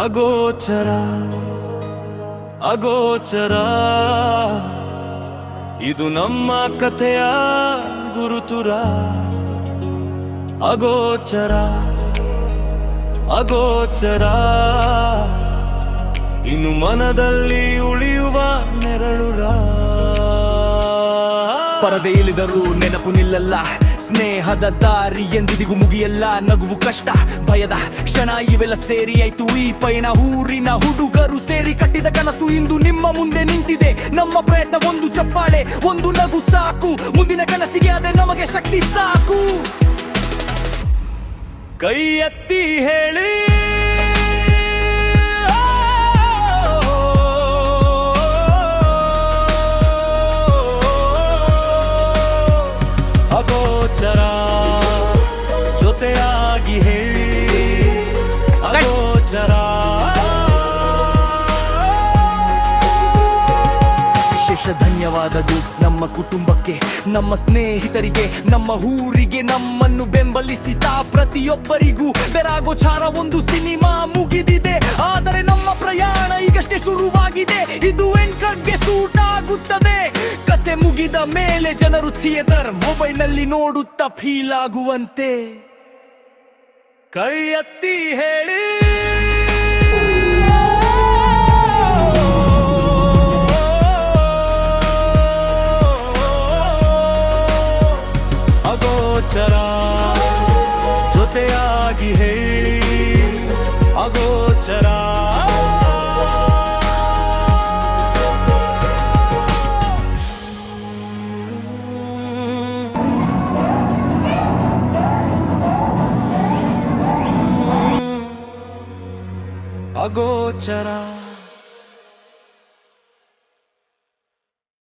ಅಗೋಚರ ಅಗೋಚರ ಇದು ನಮ್ಮ ಕಥೆಯ ಗುರುತುರ. ಅಗೋಚರ ಅಗೋಚರ ಇನ್ನು ಮನದಲ್ಲಿ ಉಳಿಯುವ ನೆರಳುರ. ಪರದೆ ಇಳಿದರೂ ನೆನಪು ನಿಲ್ಲಲ್ಲ, ಸ್ನೇಹದ ದಾರಿ ಎಂದಿಗೂ ಮುಗಿಯಲ್ಲ. ನಗುವು ಕಷ್ಟ, ಭಯದ ಕ್ಷಣ ಇವೆಲ್ಲ ಸೇರಿ ಆಯ್ತು ಈ ಪಯಣ. ಊರಿನ ಹುಡುಗರು ಸೇರಿ ಕಟ್ಟಿದ ಕನಸು ಇಂದು ನಿಮ್ಮ ಮುಂದೆ ನಿಂತಿದೆ. ನಮ್ಮ ಪ್ರಯತ್ನ ಒಂದು ಚಪ್ಪಾಳೆ, ಒಂದು ನಗು ಸಾಕು. ಮುಂದಿನ ಕನಸಿಗೆ ಅದೇ ನಮಗೆ ಶಕ್ತಿ ಸಾಕು. ಕೈ ಎತ್ತಿ ಹೇಳಿ ಅಗೋಚರ, ಜೊತೆಯಾಗಿ ಹೇಳಿ ಅಗೋಚರ. ವಿಶೇಷ ಧನ್ಯವಾದಗಳು ನಮ್ಮ ಕುಟುಂಬಕ್ಕೆ, ನಮ್ಮ ಸ್ನೇಹಿತರಿಗೆ, ನಮ್ಮ ಊರಿಗೆ, ನಮ್ಮನ್ನು ಬೆಂಬಲಿಸಿದ ಪ್ರತಿಯೊಬ್ಬರಿಗೂ. ಬೆರಾಗೋಚಾರ ಒಂದು ಸಿನಿಮಾ ಮುಗಿದಿದೆ, ಆದರೆ ನಮ್ಮ ಪ್ರಯಾಣ ಈಗಷ್ಟೇ ಶುರುವಾಗಿದೆ. ಇದು ಎಂಕರ್ಗೆ ಸೂಟ್ ಆಗುತ್ತದೆ. ಕತೆ ಮುಗಿದ ಮೇಲೆ ಜನರು ಥಿಯೇಟರ್ ಮೊಬೈಲ್ನಲ್ಲಿ ನೋಡುತ್ತಾ ಫೀಲ್ ಆಗುವಂತೆ ಕೈ ಎತ್ತಿ ಹೇಳಿ ಅಗೋಚರ, ಜೊತೆಯಾಗಿ ಹೇಳಿ ಅಗೋಚರ. ಅಗೋಚರ.